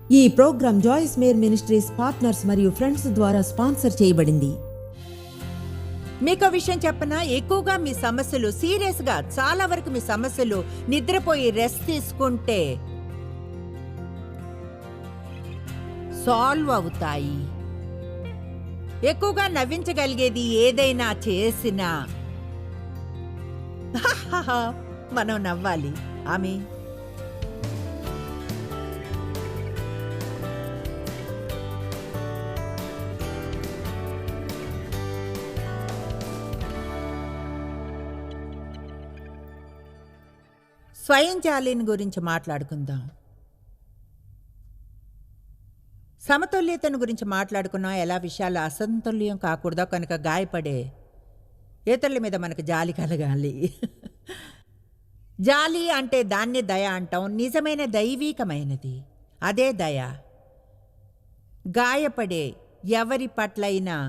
ఈ program Joyce Meyer ministries partners మరియు friends ద్వారా స్పాన్సర్ చేయబడింది. మీకు విషయం చెప్పనా, ఎక్కువగా మీ సమస్యలు సీరియస్గా చాలా వరకు మీ సమస్యలు నిద్రపోయి రెస్ట్ తీసుకుంటే సాల్వ్ అవుతాయి. ఎక్కువగా నవ్వించగలిగేది ఏదైనా చేసినా మనం నవ్వాలి. ఆమె స్వయం జాలిని గురించి మాట్లాడుకుందాం. సమతుల్యతను గురించి మాట్లాడుకున్నాం. ఎలా విషయాలు అసంతుల్యం కాకూడదో కనుక గాయపడే ఇతరుల మీద మనకు జాలి కలగాలి. జాలి అంటే దాన్ని దయ అంటాం. నిజమైన దైవీకమైనది అదే దయ. గాయపడే ఎవరి పట్లైనా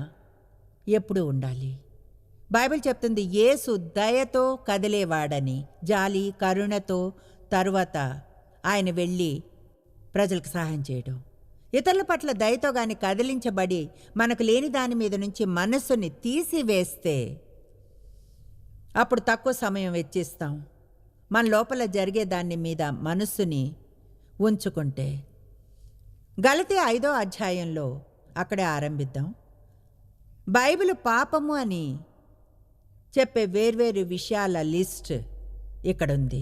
ఎప్పుడూ ఉండాలి. బైబిల్ చెప్తుంది యేసు దయతో కదిలేవాడని, జాలి కరుణతో. తరువాత ఆయన వెళ్ళి ప్రజలకు సహాయం చేయడం. ఇతరుల పట్ల దయతో గాని కదిలించబడి మనకు లేని దాని మీద నుంచి మనస్సుని తీసివేస్తే అప్పుడు తక్కువ సమయం వెచ్చిస్తాం. మన లోపల జరిగే దాని మీద మనస్సుని ఉంచుకుంటే. గలతీ 5వ అధ్యాయంలో అక్కడే ఆరంభిద్దాం. బైబిల్ పాపము అని చెప్పే వేర్వేరు విషయాల లిస్ట్ ఇక్కడుంది.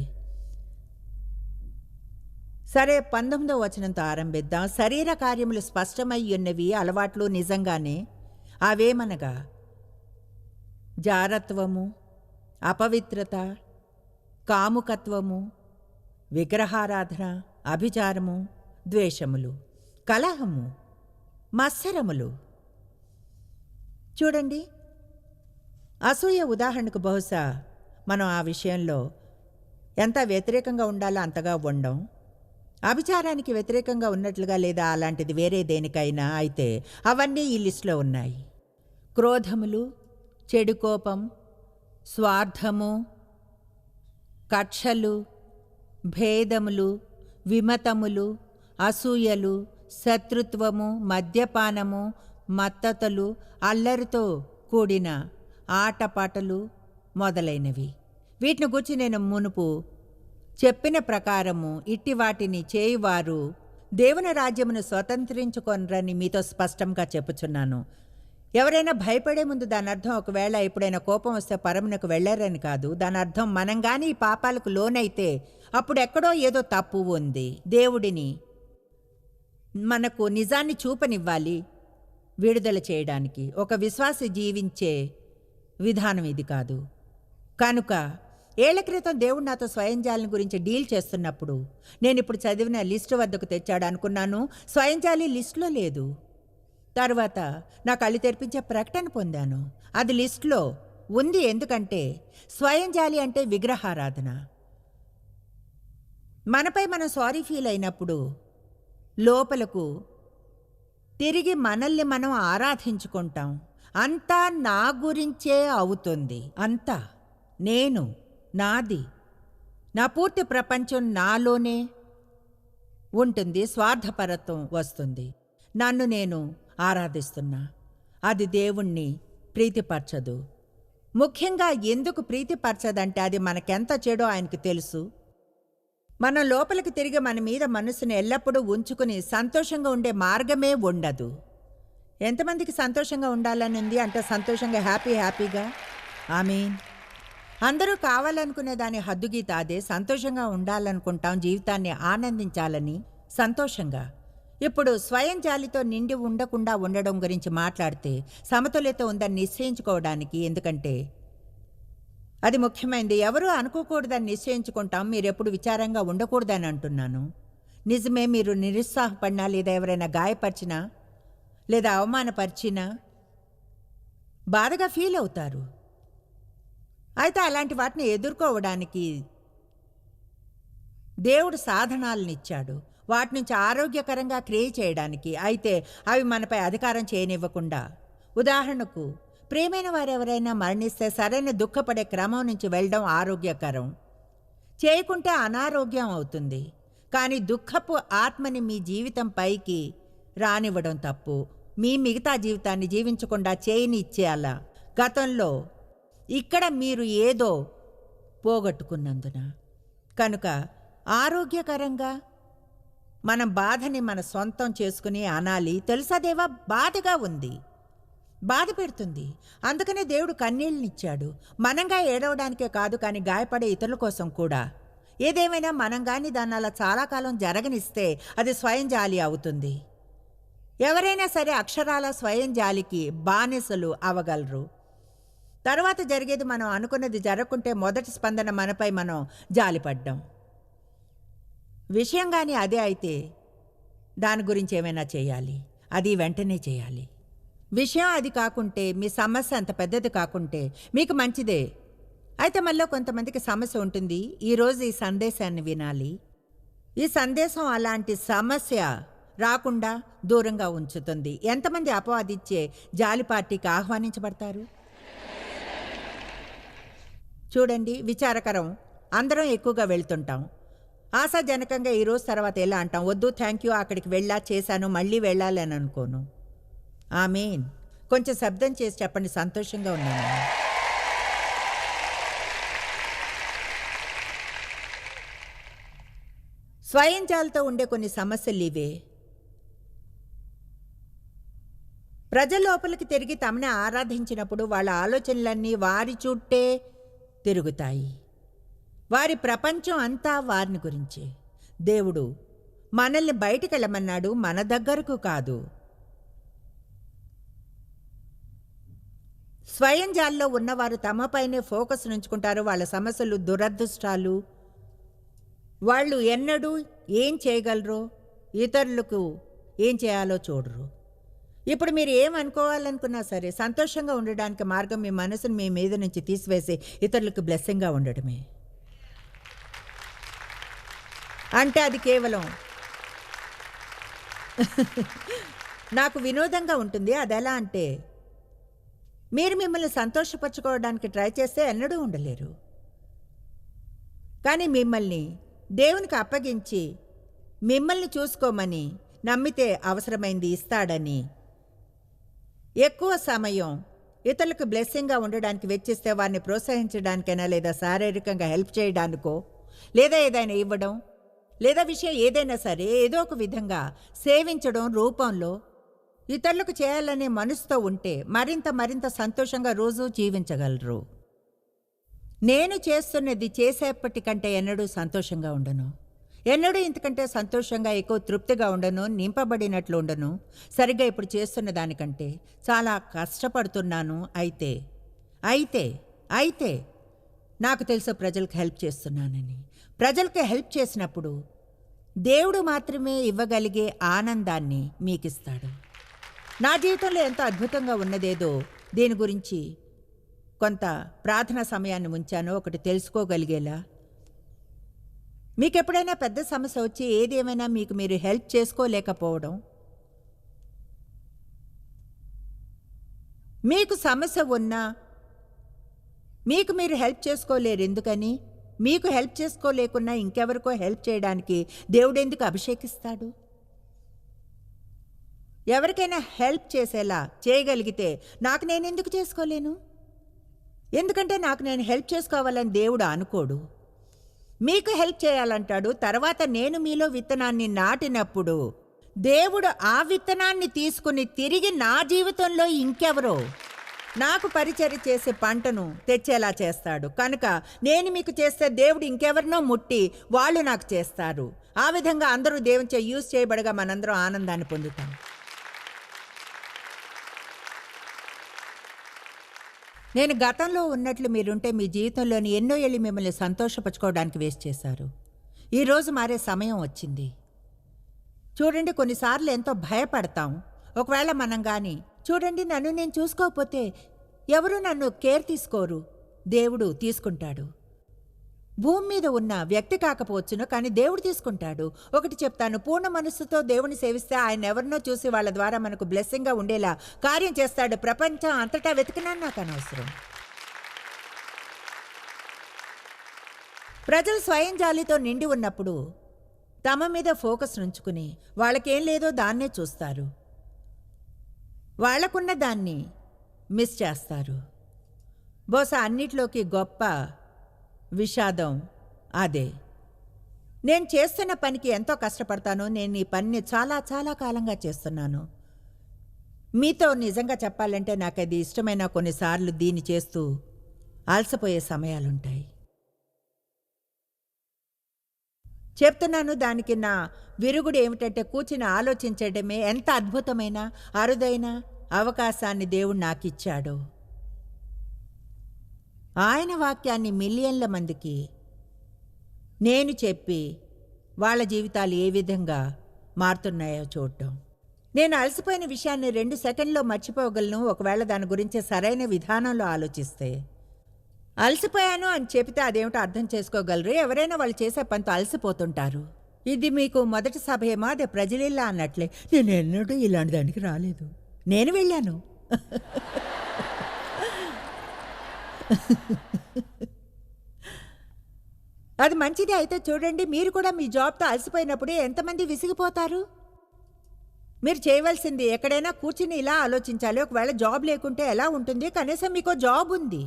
సరే, 19వ వచనంతో ఆరంభిద్దాం. శరీర కార్యములు స్పష్టమై ఉన్నవి, అలవాట్లు నిజంగానే. అవేమనగా జారత్వము, అపవిత్రత, కాముకత్వము, విగ్రహారాధన, అభిచారము, ద్వేషములు, కలహము, మత్సరములు. చూడండి, అసూయ ఉదాహరణకు బహుశా మనం ఆ విషయంలో ఎంత వ్యతిరేకంగా ఉండాలో అంతగా ఉండం. అభిచారానికి వ్యతిరేకంగా ఉన్నట్లుగా లేదా అలాంటిది వేరే దేనికైనా అయితే అవన్నీ ఈ లిస్టులో ఉన్నాయి. క్రోధములు, చెడు కోపం, స్వార్థము, కక్షలు, భేదములు, విమతములు, అసూయలు, శత్రుత్వము, మద్యపానము, మత్తతలు, అల్లరితో కూడిన ఆటపాటలు మొదలైనవి. వీటిని గురించి నేను మునుపు చెప్పిన ప్రకారము ఇట్టి వాటిని చేయువారు దేవుని రాజ్యమును స్వతంత్రించుకొనరని మీతో స్పష్టంగా చెప్పుచున్నాను. ఎవరైనా భయపడే ముందు దాని అర్థం ఒకవేళ ఎప్పుడైనా కోపం వస్తే పరమునకు వెళ్ళారని కాదు. దాని అర్థం మనం కానీ ఈ పాపాలకు లోనైతే అప్పుడు ఎక్కడో ఏదో తప్పు ఉంది. దేవుడిని మనకు నిజాన్ని చూపనివ్వాలి విడుదల చేయడానికి. ఒక విశ్వాసి జీవించే విధానం ఇది కాదు. కనుక ఏళ్ల క్రితం దేవుడు నాతో స్వయం జాలిని గురించి డీల్ చేస్తున్నప్పుడు నేను ఇప్పుడు చదివిన లిస్టు వద్దకు తెచ్చాడు అనుకున్నాను. స్వయం జాలి లిస్టులో లేదు. తర్వాత నా కళ్ళు తెరిపించే ప్రకటన పొందాను. అది లిస్టులో ఉంది. ఎందుకంటే స్వయం జాలి అంటే విగ్రహారాధన. మనపై మనం సారీ ఫీల్ అయినప్పుడు లోపలకు తిరిగి మనల్ని మనం ఆరాధించుకుంటాం. అంతా నా గురించే అవుతుంది. అంతా నేను, నాది, నా పూర్తి ప్రపంచం నాలోనే ఉంటుంది. స్వార్థపరత్వం వస్తుంది. నన్ను నేను ఆరాధిస్తున్నా. అది దేవుణ్ణి ప్రీతిపరచదు. ముఖ్యంగా ఎందుకు ప్రీతిపరచదంటే అది మనకెంత చెడో ఆయనకు తెలుసు. మనం లోపలికి తిరిగి మన మీద మనసును ఎల్లప్పుడూ ఉంచుకుని సంతోషంగా ఉండే మార్గమే ఉండదు. ఎంతమందికి సంతోషంగా ఉండాలని ఉంది? అంటే సంతోషంగా హ్యాపీగా. ఆమేన్. అందరూ కావాలనుకునే దాని హద్దుగీత అదే. సంతోషంగా ఉండాలనుకుంటాం, జీవితాన్ని ఆనందించాలని, సంతోషంగా. ఇప్పుడు స్వయం జాలితో నిండి ఉండకుండా ఉండడం గురించి మాట్లాడితే సమతుల్యత ఉందని నిశ్చయించుకోవడానికి, ఎందుకంటే అది ముఖ్యమైనది. ఎవరూ అనుకోకూడదని నిశ్చయించుకుంటాం. మీరు ఎప్పుడు విచారంగా ఉండకూడదని అంటున్నాను. నిజమే, మీరు నిరుత్సాహపడినా లేదా ఎవరైనా గాయపరిచినా లేదా అవమానపరిచినా బాధగా ఫీల్ అవుతారు. అయితే అలాంటి వాటిని ఎదుర్కోవడానికి దేవుడు సాధనాలనిచ్చాడు, వాటి నుంచి ఆరోగ్యకరంగా క్రియ చేయడానికి. అయితే అవి మనపై అధికారం చేయనివ్వకుండా. ఉదాహరణకు, ప్రేమైన వారెవరైనా మరణిస్తే సరైన దుఃఖపడే క్రమం నుంచి వెళ్ళడం ఆరోగ్యకరం. చేయకుంటే అనారోగ్యం అవుతుంది. కానీ దుఃఖపు ఆత్మని మీ జీవితం పైకి రానివ్వడం తప్పు. మీ మిగతా జీవితాన్ని జీవించకుండా చేయని ఇచ్చేయాల. గతంలో ఇక్కడ మీరు ఏదో పోగొట్టుకున్నందున కనుక ఆరోగ్యకరంగా మనం బాధని మన సొంతం చేసుకుని అనాలి, తెలుసా దేవా బాధగా ఉంది, బాధ పెడుతుంది, అందుకనే దేవుడు కన్నీళ్ళనిచ్చాడు. మనంగా ఏడవడానికే కాదు, కానీ గాయపడే ఇతరుల కోసం కూడా. ఏదేమైనా మనం కానీ దాన్ని అలా చాలా కాలం జరగనిస్తే అది స్వయం జాలి అవుతుంది. ఎవరైనా సరే అక్షరాల స్వయం జాలికి బానిసలు అవగలరు. తర్వాత జరిగేది మనం అనుకున్నది జరగకుంటే మొదటి స్పందన మనపై మనం జాలిపడ్డాం. విషయం కానీ అదే అయితే దాని గురించి ఏమైనా చేయాలి, అది వెంటనే చేయాలి. విషయం అది కాకుంటే, మీ సమస్య అంత పెద్దది కాకుంటే మీకు మంచిదే. అయితే మళ్ళీ కొంతమందికి సమస్య ఉంటుంది. ఈరోజు ఈ సందేశాన్ని వినాలి. ఈ సందేశం అలాంటి సమస్య రాకుండా దూరంగా ఉంచుతుంది. ఎంతమంది అపవాదిచ్చే జాలి పార్టీకి ఆహ్వానించబడతారు? చూడండి, విచారకరం. అందరం ఎక్కువగా వెళ్తుంటాం. ఆశాజనకంగా ఈరోజు తర్వాత ఎలా అంటాం, వద్దు థ్యాంక్ యూ, అక్కడికి వెళ్ళా చేశాను, మళ్ళీ వెళ్ళాలి అని అనుకోను. ఆమేన్. కొంచెం శబ్దం చేసి చెప్పండి, సంతోషంగా ఉన్నాను. స్వయం జాలితో ఉండే కొన్ని సమస్యలు ఇవే. ప్రజల లోపలికి తిరిగి తమని ఆరాధించినప్పుడు వాళ్ళ ఆలోచనలన్నీ వారి చుట్టే తిరుగుతాయి. వారి ప్రపంచం అంతా వారిని గురించే. దేవుడు మనల్ని బయటికి వెళ్ళమన్నాడు, మన దగ్గరకు కాదు. స్వయం జాల్లో ఉన్నవారు తమపైనే ఫోకస్ ఉంచుకుంటారు. వాళ్ళ సమస్యలు, దురదృష్టాలు, వాళ్ళు ఎన్నడూ ఏం చేయగలరో, ఇతరులకు ఏం చేయాలో చూడరు. ఇప్పుడు మీరు ఏమనుకోవాలనుకున్నా సరే, సంతోషంగా ఉండడానికి మార్గం మీ మనసును మీ మీద నుంచి తీసివేసి ఇతరులకు బ్లెస్సింగ్గా ఉండడమే. అంటే అది కేవలం నాకు వినోదంగా ఉంటుంది. అది ఎలా అంటే, మీరు మిమ్మల్ని సంతోషపరచుకోవడానికి ట్రై చేస్తే ఎన్నడూ ఉండలేరు. కానీ మిమ్మల్ని దేవునికి అప్పగించి మిమ్మల్ని చూసుకోమని నమ్మితే అవసరమైంది ఇస్తాడని, ఎక్కువ సమయం ఇతరులకు బ్లెస్సింగ్గా ఉండడానికి వెచ్చిస్తే వారిని ప్రోత్సహించడానికైనా, లేదా శారీరకంగా హెల్ప్ చేయడానికో, లేదా ఏదైనా ఇవ్వడం, లేదా విషయం ఏదైనా సరే ఏదో ఒక విధంగా సేవించడం రూపంలో ఇతరులకు చేయాలనే మనసుతో ఉంటే మరింత సంతోషంగా రోజు జీవించగలరు. నేను చేస్తున్నది చేసేప్పటికంటే ఎన్నడూ సంతోషంగా ఉండను, ఎన్నడూ ఇంతకంటే సంతోషంగా ఎక్కువ తృప్తిగా ఉండను, నింపబడినట్లు ఉండను. సరిగ్గా ఇప్పుడు చేస్తున్న దానికంటే చాలా కష్టపడుతున్నాను. అయితే నాకు తెలుసు ప్రజలకు హెల్ప్ చేస్తున్నానని. ప్రజలకు హెల్ప్ చేసినప్పుడు దేవుడు మాత్రమే ఇవ్వగలిగే ఆనందాన్ని మీకిస్తాడు. నా జీవితంలో ఎంతో అద్భుతంగా ఉన్నదేదో దీని గురించి కొంత ప్రార్థనా సమయాన్ని ఉంచాను, ఒకటి తెలుసుకోగలిగేలా. మీకు ఎప్పుడైనా పెద్ద సమస్య వచ్చి ఏదేమైనా మీకు మీరు హెల్ప్ చేసుకోలేకపోవడం, మీకు సమస్య ఉన్నా మీకు మీరు హెల్ప్ చేసుకోలేరు. ఎందుకని? మీకు హెల్ప్ చేసుకోలేకున్నా ఇంకెవరికో హెల్ప్ చేయడానికి దేవుడు ఎందుకు అభిషేకిస్తాడు? ఎవరికైనా హెల్ప్ చేసేలా చేయగలిగితే నాకు నేను ఎందుకు చేసుకోలేను? ఎందుకంటే నాకు నేను హెల్ప్ చేసుకోవాలని దేవుడు అనుకోడు. మీకు హెల్ప్ చేయాలంటాడు. తర్వాత నేను మీలో విత్తనాన్ని నాటినప్పుడు దేవుడు ఆ విత్తనాన్ని తీసుకుని తిరిగి నా జీవితంలో ఇంకెవరో నాకు పరిచర్య చేసే పంటను తెచ్చేలా చేస్తాడు. కనుక నేను మీకు చేస్తే దేవుడు ఇంకెవరినో ముట్టి వాళ్ళు నాకు చేస్తారు. ఆ విధంగా అందరూ దేవునిచే యూజ్ చేయబడగా మనందరం ఆనందాన్ని పొందుతాం. నేను గతంలో ఉన్నట్లు మీరుంటే మీ జీవితంలోని ఎన్నో ఏళ్ళు మిమ్మల్ని సంతోషపరచుకోవడానికి వేస్ట్ చేశారు. ఈరోజు మారే సమయం వచ్చింది. చూడండి, కొన్నిసార్లు ఎంతో భయపడతాం. ఒకవేళ మనం కానీ చూడండి, నన్ను నేను చూసుకోకపోతే ఎవరు నన్ను కేర్ తీసుకోరు, దేవుడు తీసుకుంటాడు. భూమి మీద ఉన్న వ్యక్తి కాకపోవచ్చును, కానీ దేవుడు తీసుకుంటాడు. ఒకటి చెప్తాను, పూర్ణ మనస్సుతో దేవుని సేవిస్తే ఆయన ఎవరినో చూసి వాళ్ళ ద్వారా మనకు బ్లెస్సింగ్గా ఉండేలా కార్యం చేస్తాడు. ప్రపంచం అంతటా వెతికినా నాకు అనవసరం. ప్రజలు స్వయం జాలితో నిండి ఉన్నప్పుడు తమ మీద ఫోకస్ ఉంచుకుని వాళ్ళకేం లేదో దాన్నే చూస్తారు, వాళ్లకున్న దాన్ని మిస్ చేస్తారు. బహుశా అన్నిట్లోకి గొప్ప విషాదం అదే. నేను చేస్తున్న పనికి ఎంతో కష్టపడతాను. నేను ఈ పనిని చాలా చాలా కాలంగా చేస్తున్నాను. మీతో నిజంగా చెప్పాలంటే నాకు అది ఇష్టమైన కొన్నిసార్లు దీన్ని చేస్తూ అలసిపోయే సమయాలుంటాయి. చెప్తున్నాను, దానికి నా విరుగుడు ఏమిటంటే కూర్చుని ఆలోచించడమే ఎంత అద్భుతమైన అరుదైన అవకాశాన్ని దేవుడు నాకు ఇచ్చాడో. ఆయన వాక్యాన్ని మిలియన్ల మందికి నేను చెప్పి వాళ్ళ జీవితాలు ఏ విధంగా మారుతున్నాయో చూడటం. నేను అలసిపోయిన విషయాన్ని 2 సెకండ్లో మర్చిపోగలను ఒకవేళ దాని గురించి సరైన విధానంలో ఆలోచిస్తే. అలసిపోయాను అని చెబితే అదేమిటో అర్థం చేసుకోగలరు. ఎవరైనా వాళ్ళు చేసే పనితో అలసిపోతుంటారు. ఇది మీకు మొదటి సభయేమో, అదే ప్రజలిల్లా అన్నట్లే. నేను ఎన్నడూ ఇలాంటి దానికి రాలేదు, నేను వెళ్ళాను. అది మంచిది. అయితే చూడండి, మీరు కూడా మీ జాబ్తో అలసిపోయినప్పుడు ఎంతమంది విసిగిపోతారు. మీరు చేయవలసింది ఎక్కడైనా కూర్చుని ఇలా ఆలోచించాలి. ఒకవేళ జాబ్ లేకుంటే ఎలా ఉంటుంది? కనీసం మీకు జాబ్ ఉంది.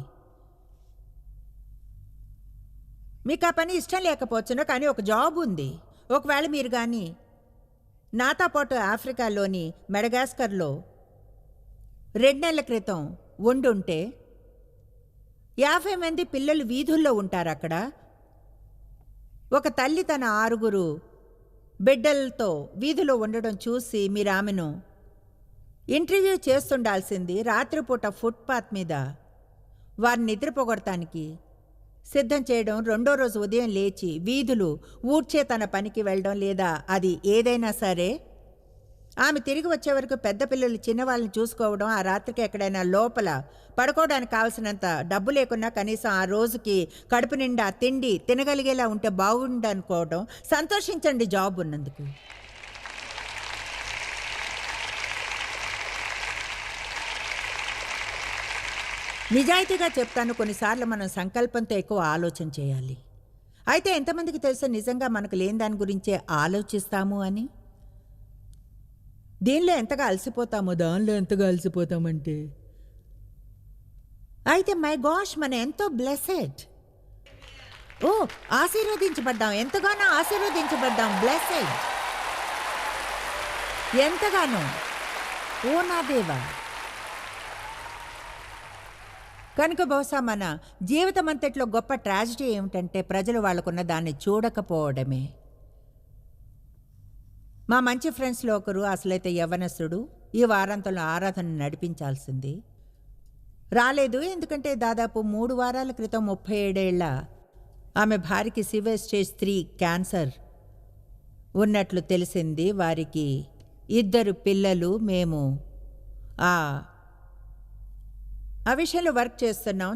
మీకు ఆ పని ఇష్టం లేకపోవచ్చును, కానీ ఒక జాబ్ ఉంది. ఒకవేళ మీరు కానీ నాతో పాటు ఆఫ్రికాలోని మెడగాస్కర్లో 2 నెలల క్రితం ఉండుంటే 50 మంది పిల్లలు వీధుల్లో ఉంటారు అక్కడ. ఒక తల్లి తన 6 బిడ్డలతో వీధిలో ఉండడం చూసి మీరు ఆమెను ఇంటర్వ్యూ చేస్తుండాల్సింది. రాత్రిపూట ఫుట్పాత్ మీద వారిని నిద్రపోగొడటానికి సిద్ధం చేయడం, 2వ రోజు ఉదయం లేచి వీధులు ఊడ్చే తన పనికి వెళ్ళడం, లేదా అది ఏదైనా సరే. ఆమె తిరిగి వచ్చే వరకు పెద్ద పిల్లలు చిన్నవాళ్ళని చూసుకోవడం, ఆ రాత్రికి ఎక్కడైనా లోపల పడుకోవడానికి కావాల్సినంత డబ్బు లేకున్నా కనీసం ఆ రోజుకి కడుపు నిండా తిండి తినగలిగేలా ఉంటే బాగుండనుకోవడం. సంతోషించండి జాబ్ ఉన్నందుకు. నిజాయితీగా చెప్తాను, కొన్నిసార్లు మనం సంకల్పంతో ఎక్కువ ఆలోచన చేయాలి. అయితే ఎంతమందికి తెలుసో నిజంగా మనకు లేని దాని గురించే ఆలోచిస్తాము అని? దీనిలో ఎంతగా అలసిపోతామో దానిలో ఎంతగా అలసిపోతామంటే. అయితే మై గాష్, మనం ఎంతో బ్లెస్సెడ్. ఓ, ఆశీర్వదించబడ్డాం, ఎంతగానో ఆశీర్వదించబడ్డాం. బ్లెస్సెడ్ ఎంతగానో. ఓ నా దేవా. కనుక బహుశా మన జీవితం అంతట్లో గొప్ప ట్రాజడీ ఏమిటంటే ప్రజలు వాళ్ళకున్న దాన్ని చూడకపోవడమే. మా మంచి ఫ్రెండ్స్లో ఒకరు, అసలైతే యవ్వనస్తుడు, ఈ వారాంతంలో ఆరాధన నడిపించాల్సింది రాలేదు. ఎందుకంటే దాదాపు 3 వారాల క్రితం 37 ఏళ్ల ఆమె భార్యకి స్టేజ్ 3 క్యాన్సర్ ఉన్నట్లు తెలిసింది. వారికి 2 పిల్లలు. మేము ఆ విషయంలో వర్క్ చేస్తున్నాం.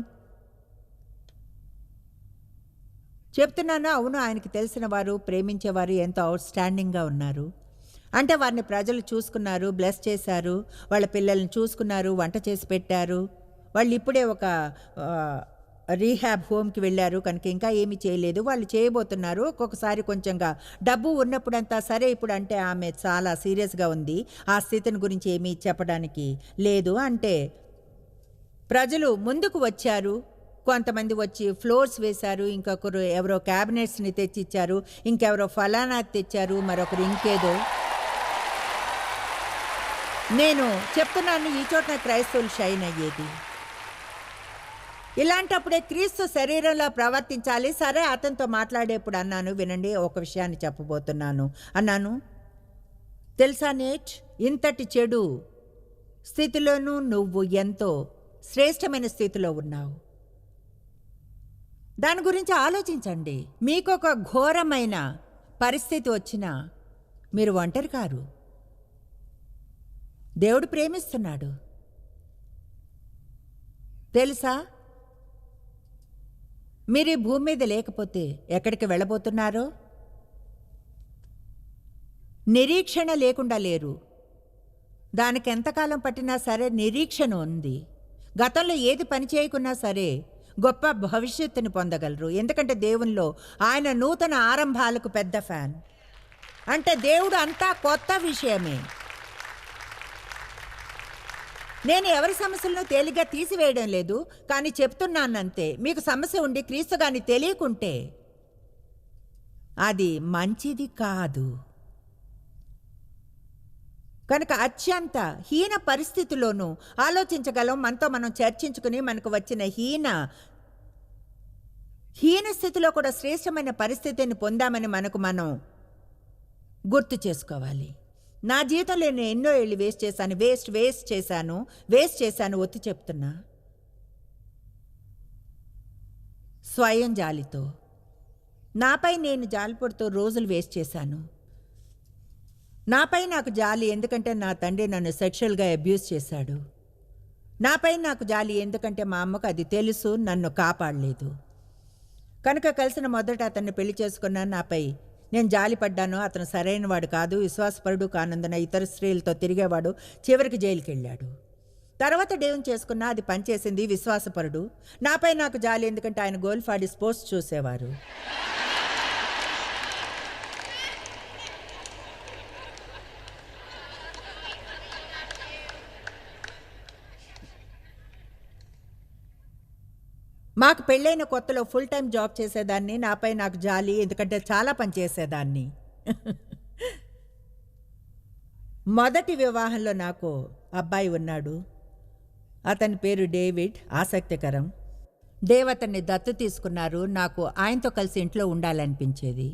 చెప్తున్నాను, అవును, ఆయనకి తెలిసిన వారు, ప్రేమించేవారు ఎంతో అవుట్ స్టాండింగ్గా ఉన్నారు. అంటే వారిని ప్రజలు చూసుకున్నారు, బ్లెస్ చేశారు, వాళ్ళ పిల్లల్ని చూసుకున్నారు, వంట చేసి పెట్టారు. వాళ్ళు ఇప్పుడే ఒక రీహాబ్ హోమ్కి వెళ్ళారు, కనుక ఇంకా ఏమీ చేయలేదు. వాళ్ళు చేయబోతున్నారు. ఒక్కొక్కసారి కొంచెంగా డబ్బు ఉన్నప్పుడంతా సరే. ఇప్పుడు అంటే ఆమె చాలా సీరియస్గా ఉంది, ఆ స్థితిని గురించి ఏమీ చెప్పడానికి లేదు. అంటే ప్రజలు ముందుకు వచ్చారు, కొంతమంది వచ్చి ఫ్లోర్స్ వేశారు, ఇంకొకరు ఎవరో క్యాబినెట్స్ని తెచ్చిచ్చారు, ఇంకెవరో ఫలానా తెచ్చారు, మరొకరు ఇంకేదో. నేను చెప్తున్నాను, ఈ చోట క్రైస్తవులు షైన్ అయ్యేది. ఇలాంటప్పుడే క్రీస్తు శరీరంలో ప్రవర్తించాలి. సరే, అతనితో మాట్లాడేప్పుడు అన్నాను, వినండి, ఒక విషయాన్ని చెప్పబోతున్నాను అన్నాను. తెలుసా నేట్, ఇంతటి చెడు స్థితిలోనూ నువ్వు ఎంతో శ్రేష్టమైన స్థితిలో ఉన్నావు. దాని గురించి ఆలోచించండి. మీకొక ఘోరమైన పరిస్థితి వచ్చినా మీరు ఒంటరి కారు. దేవుడు ప్రేమిస్తున్నాడు. తెలుసా, మీరు ఈ భూమి మీద లేకపోతే ఎక్కడికి వెళ్ళబోతున్నారో? నిరీక్షణ లేకుండా లేరు. దానికి ఎంతకాలం పట్టినా సరే నిరీక్షణ ఉంది. గతంలో ఏది పని చేయకున్నా సరే గొప్ప భవిష్యత్తుని పొందగలరు. ఎందుకంటే దేవునిలో ఆయన నూతన ఆరంభాలకు పెద్ద ఫ్యాన్. అంటే దేవుడు అంతా కొత్త విషయమే. నేను ఎవరి సమస్యలను తేలిగ్గా తీసివేయడం లేదు, కానీ చెప్తున్నానంతే. మీకు సమస్య ఉండి క్రీస్తు గాని తెలియకుంటే అది మంచిది కాదు. కనుక అత్యంత హీన పరిస్థితిలోనూ ఆలోచించగలం, మనతో మనం చర్చించుకుని మనకు వచ్చిన హీన స్థితిలో కూడా శ్రేష్టమైన పరిస్థితిని పొందామని మనకు మనం గుర్తు చేసుకోవాలి. నా జీవితంలో నేను ఎన్నో ఏళ్ళు వేస్ట్ చేశాను ఒత్తి చెప్తున్నా. స్వయం జాలితో నాపై నేను జాలిపడుతూ రోజులు వేస్ట్ చేశాను. నాపై నాకు జాలి ఎందుకంటే నా తండ్రి నన్ను సెక్షువల్గా అబ్యూస్ చేశాడు. నాపై నాకు జాలి ఎందుకంటే మా అమ్మకు అది తెలుసు, నన్ను కాపాడలేదు. కనుక కలిసిన మొదట అతన్ని పెళ్లి చేసుకున్నాను. నాపై నేను జాలిపడ్డాను. అతను సరైన వాడు కాదు, విశ్వాసపరుడు కానందున ఇతర స్త్రీలతో తిరిగేవాడు, చివరికి జైలుకి వెళ్ళాడు. తర్వాత దేవుని చేసుకున్నా, అది పనిచేసింది, విశ్వాసపరుడు. నాపై నాకు జాలి ఎందుకంటే ఆయన గోల్ఫ్ ఆడి స్పోర్ట్స్ చూసేవారు. మాకు పెళ్ళైన కొత్తలో ఫుల్ టైం జాబ్ చేసేదాన్ని. నాపై నాకు జాలి ఎందుకంటే చాలా పని చేసేదాన్ని. మొదటి వివాహంలో నాకు అబ్బాయి ఉన్నాడు. అతని పేరు డేవిడ్. ఆసక్తికరం. దేవ్ అతన్ని దత్తు తీసుకున్నారు. నాకు ఆయనతో కలిసి ఇంట్లో ఉండాలనిపించేది.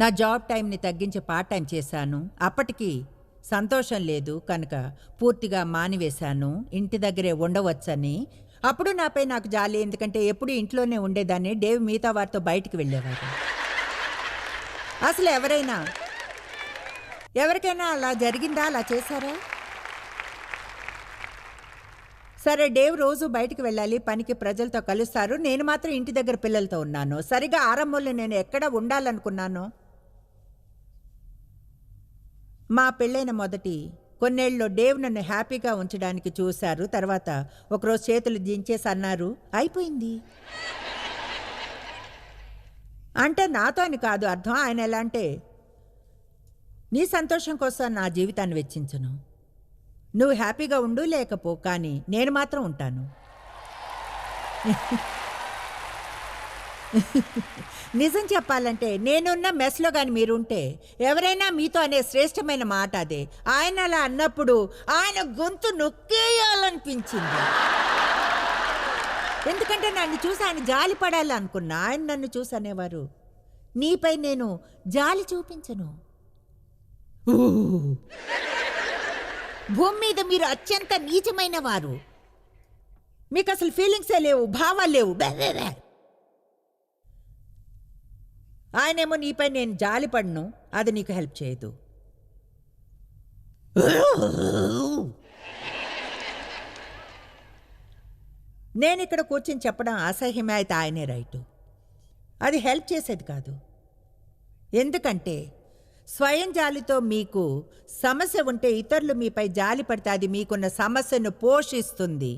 నా జాబ్ టైంని తగ్గించి పార్ట్ టైం చేశాను. అప్పటికి సంతోషం లేదు కనుక పూర్తిగా మానివేశాను, ఇంటి దగ్గరే ఉండవచ్చని. అప్పుడు నాపై నాకు జాలి ఎందుకంటే ఎప్పుడు ఇంట్లోనే ఉండేదాన్ని. డేవ్ మిగతా వారితో బయటికి వెళ్ళేవారు. అసలు ఎవరికైనా అలా జరిగిందా? అలా చేశారా? సరే, డేవ్ రోజు బయటికి వెళ్ళాలి, పనికి, ప్రజలతో కలుస్తారు. నేను మాత్రం ఇంటి దగ్గర పిల్లలతో ఉన్నాను. సరిగా ఆరంభంలో నేను ఎక్కడ ఉండాలనుకున్నానో, మా పెళ్ళైన మొదటి కొన్నేళ్ళలో డేవ్ నన్ను హ్యాపీగా ఉంచడానికి చూశారు. తర్వాత ఒకరోజు చేతులు దించేసి అన్నారు, అయిపోయింది. అంటే నాతో అని కాదు అర్థం. ఆయన ఎలా అంటే, నీ సంతోషం కోసం నా జీవితాన్ని వెచ్చించను. నువ్వు హ్యాపీగా ఉండు, లేకపో, కానీ నేను మాత్రం ఉంటాను. నిజం చెప్పాలంటే నేనున్న మెస్లో కానీ మీరుంటే ఎవరైనా మీతో అనే శ్రేష్టమైన మాట అదే. ఆయన అలా అన్నప్పుడు ఆయన గొంతు నొక్కేయాలనిపించింది. ఎందుకంటే నన్ను చూసి ఆయన జాలి పడాలి అనుకున్నా. ఆయన నన్ను చూసి అనేవారు, నీపై నేను జాలి చూపించను. భూమి మీద మీరు అత్యంత నీచమైన వారు. మీకు అసలు ఫీలింగ్సే లేవు, భావాలు లేవు. ఆయనేమో, నీపై నేను జాలిపడను, అది నీకు హెల్ప్ చేయదు. నేను ఇక్కడ కూర్చొని చెప్పడం అసహ్యమే, అయితే ఆయనే రైటు. అది హెల్ప్ చేసేది కాదు. ఎందుకంటే స్వయం జాలితో మీకు సమస్య ఉంటే ఇతరులు మీపై జాలి పడితే అది మీకున్న సమస్యను పోషిస్తుంది.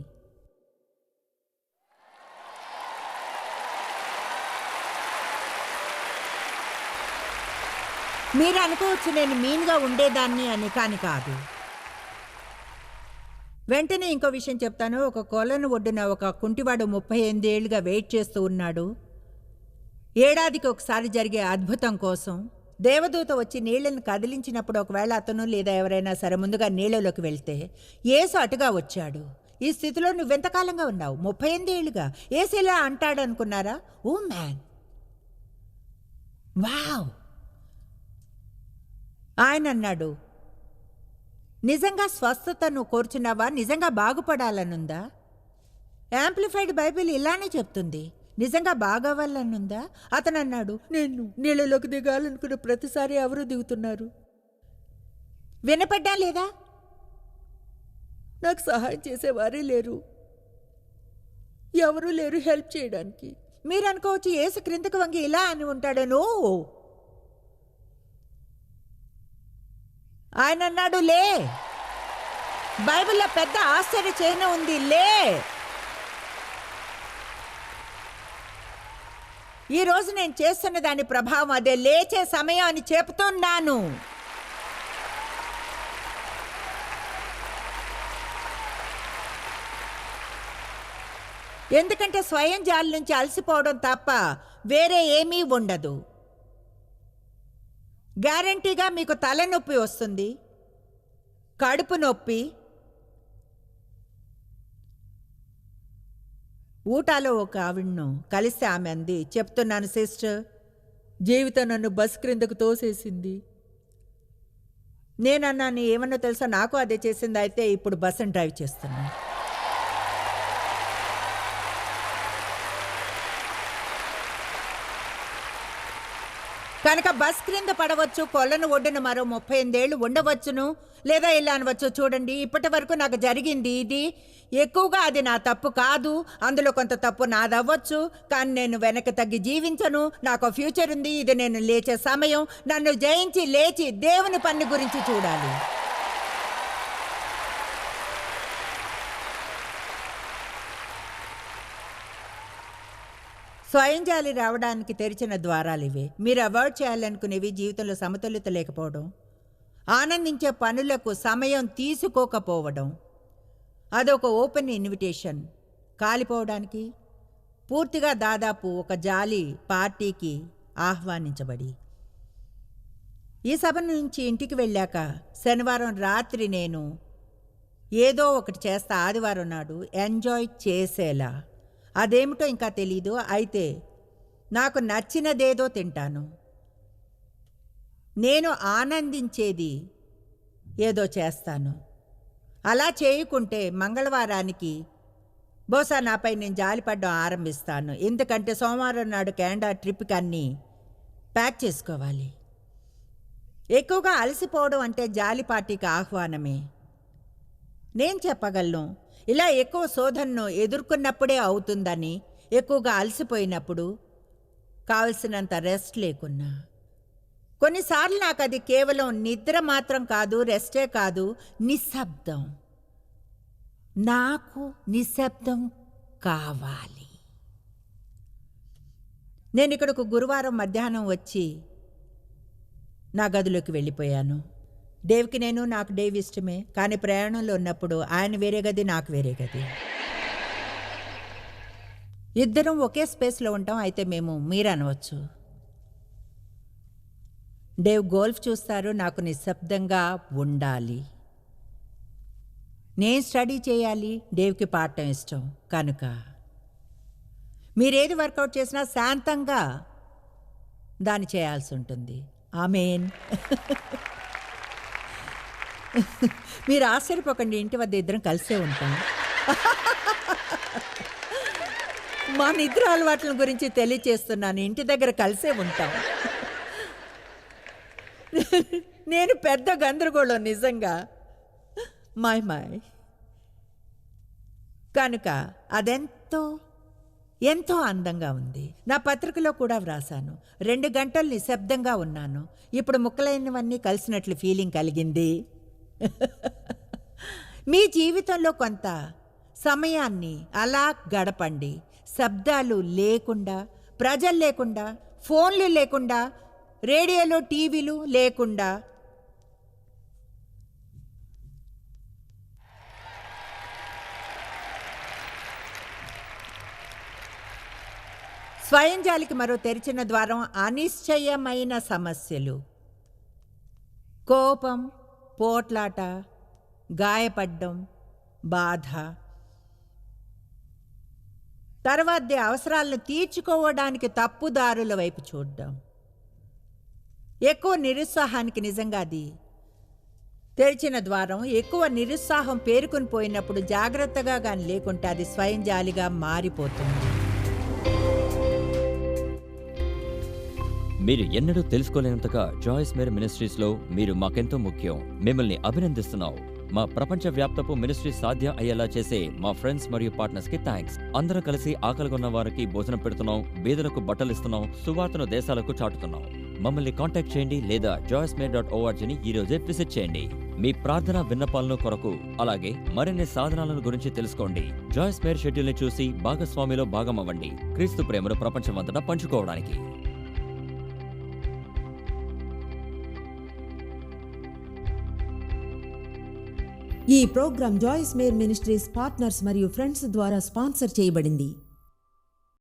మీరు అనుకోవచ్చు నేను మీన్గా ఉండేదాన్ని అని, కానీ కాదు. వెంటనే ఇంకో విషయం చెప్తాను. ఒక కొలను ఒడ్డున ఒక కుంటివాడు 38 ఏళ్లుగా వెయిట్ చేస్తూ ఉన్నాడు. ఏడాదికి ఒకసారి జరిగే అద్భుతం కోసం. దేవదూత వచ్చి నీళ్లను కదిలించినప్పుడు ఒకవేళ అతను లేదా ఎవరైనా సరే ముందుగా నీళ్ళలోకి వెళ్తే, యేసు అటుగా వచ్చాడు. ఈ స్థితిలో నువ్వెంతకాలంగా ఉన్నావు? 38 ఏళ్లుగా. యేసు ఇలా అంటాడు అనుకున్నారా? Oh man, wow. ఆయన అన్నాడు, నిజంగా స్వస్థతను కోరుచున్నావా? నిజంగా బాగుపడాలనుందా? యాంప్లిఫైడ్ బైబిల్ ఇలానే చెప్తుంది. నిజంగా బాగవ్వాలనుందా? అతను అన్నాడు, నేను నీళ్ళలోకి దిగాలనుకున్న ప్రతిసారి ఎవరు దిగుతున్నారు? వినపడ్డా లేదా? నాకు సహాయం చేసేవారే లేరు, ఎవరూ లేరు హెల్ప్ చేయడానికి. మీరు అనుకోవచ్చు యేసు క్రిందకు వంగి ఇలా అని ఉంటాడను. ఆయన అన్నాడు, లే. బైబిల్లో పెద్ద ఆశ్చర్య చిహ్నం ఉంది, లే. ఈరోజు నేను చేస్తున్న దాని ప్రభావం అదే. లేచే సమయం అని చెప్తున్నాను. ఎందుకంటే స్వయం జాలి నుంచి అలసిపోవడం తప్ప వేరే ఏమీ ఉండదు. గ్యారంటీగా మీకు తలనొప్పి వస్తుంది, కడుపు నొప్పి. ఊటాలో ఒక ఆవిడను కలిస్తే ఆమె అంది, చెప్తున్నాను సిస్టర్, జీవితం నన్ను బస్ క్రిందకు తోసేసింది. నేనన్నాను, ఏమన్నా తెలుసా, నాకు అదే చేసింది. అయితే ఇప్పుడు బస్సును డ్రైవ్ చేస్తున్నాను. కనుక బస్ క్రింద పడవచ్చు, కొలను ఒడ్డున మరో 38 ఏళ్ళు ఉండవచ్చును, లేదా ఇలా అనవచ్చు. చూడండి, ఇప్పటి వరకు నాకు జరిగింది ఇది. ఎక్కువగా అది నా తప్పు కాదు, అందులో కొంత తప్పు నాదవ్వచ్చు, కానీ నేను వెనక్కి తగ్గి జీవించను. నాకు ఫ్యూచర్ ఉంది. ఇది నేను లేచే సమయం. నన్ను జయించి లేచి దేవుని పని గురించి చూడాలి. స్వయం జాలి రావడానికి తెరిచిన ద్వారాలు ఇవే. మీరు అవాయిడ్ చేయాలనుకునేవి జీవితంలో సమతుల్యత లేకపోవడం, ఆనందించే పనులకు సమయం తీసుకోకపోవడం. అదొక ఓపెన్ ఇన్విటేషన్ కాలిపోవడానికి. పూర్తిగా దాదాపు ఒక జాలి పార్టీకి ఆహ్వానించబడి. ఈ సభ నుంచి ఇంటికి వెళ్ళాక శనివారం రాత్రి నేను ఏదో ఒకటి చేస్తా, ఆదివారం నాడు ఎంజాయ్ చేసేలా. అదేమిటో ఇంకా తెలీదు. అయితే నాకు నచ్చినదేదో తింటాను. నేను ఆనందించేది ఏదో చేస్తాను. అలా చేయకుంటే మంగళవారానికి బహుశా నాపై నేను జాలిపడ్డం ఆరంభిస్తాను. ఎందుకంటే సోమవారం నాడు కెనడా ట్రిప్కి అన్నీ ప్యాక్ చేసుకోవాలి. ఎక్కువగా అలసిపోవడం అంటే జాలి పార్టీకి ఆహ్వానమే. నేను చెప్పగలను, ఇలా ఎక్కువ శోధనను ఎదుర్కొన్నప్పుడే అవుతుందని. ఎక్కువగా అలసిపోయినప్పుడు, కావలసినంత రెస్ట్ లేకున్నా. కొన్నిసార్లు నాకు అది కేవలం నిద్ర మాత్రం కాదు, రెస్టే కాదు, నిశ్శబ్దం. నాకు నిశ్శబ్దం కావాలి. నేను ఇక్కడకు గురువారం మధ్యాహ్నం వచ్చి నా గదిలోకి వెళ్ళిపోయాను. డేవ్కి నాకు డేవ్ ఇష్టమే, కానీ ప్రయాణంలో ఉన్నప్పుడు ఆయన వేరే గది, నాకు వేరే గది. ఇద్దరం ఒకే స్పేస్లో ఉంటాం. అయితే మేము మీరనవచ్చు. డేవ్ గోల్ఫ్ చూస్తారు, నాకు నిశ్శబ్దంగా ఉండాలి. నేను స్టడీ చేయాలి, డేవ్కి పాడటం ఇష్టం. కనుక మీరేది వర్కౌట్ చేసినా శాంతంగా దాన్ని చేయాల్సి ఉంటుంది. ఆమేన్. మీరు ఆశ్చర్యపోకండి, ఇంటి వద్ద ఇద్దరం కలిసే ఉంటాం. మా నిద్ర అలవాట్ల గురించి తెలియచేస్తున్నాను. ఇంటి దగ్గర కలిసే ఉంటాం. నేను పెద్ద గందరగోళం నిజంగా. మాయ్. కనుక అదెంతో ఎంతో అందంగా ఉంది. నా పత్రికలో కూడా వ్రాసాను. 2 గంటలు నిశ్శబ్దంగా ఉన్నాను. ఇప్పుడు ముక్కలైనవన్నీ కలిసినట్లు ఫీలింగ్ కలిగింది. మీ జీవితంలో కొంత సమయాన్ని అలా గడపండి. శబ్దాలు లేకుండా, ప్రజలు లేకుండా, ఫోన్లు లేకుండా, రేడియోలో టీవీలు లేకుండా. స్వయం జాలికి మరో తెరిచిన ద్వారం అనిశ్చయమైన సమస్యలు. కోపం, పోట్లాట, గాయపడ్డం, బాధ. తర్వాతే అవసరాలను తీర్చుకోవడానికి తప్పుదారుల వైపు చూడడం. ఎక్కువ నిరుత్సాహానికి నిజంగా అది తెరిచిన ద్వారం. ఎక్కువ నిరుత్సాహం పేరుకుని పోయినప్పుడు జాగ్రత్తగా కానీ లేకుంటే అది స్వయం జాలిగా మారిపోతుంది. మీరు ఎన్నడూ తెలుసుకోలేనంతగా జాయిస్ మేరీ మినిస్ట్రీస్లో మీరు మాకెంతో ముఖ్యం. మిమ్మల్ని అభినందిస్తున్నాం. మా ప్రపంచ వ్యాప్తపు మినిస్ట్రీ సాధ్యం అయ్యేలా చేసే మా ఫ్రెండ్స్ మరియు పార్ట్నర్స్ కి థ్యాంక్స్. అందరం కలిసి ఆకలిగొన్న వారికి భోజనం పెడుతున్నాం, బీదలకు బట్టలు ఇస్తున్నాం, సువార్తను దేశాలకు చాటుతున్నాం. మమ్మల్ని కాంటాక్ట్ చేయండి లేదా joycemery.org ని ఈ రోజే విజిట్ చేయండి. మీ ప్రార్థన విన్నపాలను కొరకు అలాగే మరిన్ని సాధనాలను గురించి తెలుసుకోండి. జాయిస్ మేర్ షెడ్యూల్ ని చూసి భాగస్వామిలో భాగమవ్వండి, క్రీస్తు ప్రేమను ప్రపంచమంతటా పంచుకోవడానికి. ఈ program Joyce Meyer ministries partners మరియు ఫ్రెండ్స్ ద్వారా స్పాన్సర్ చేయబడింది.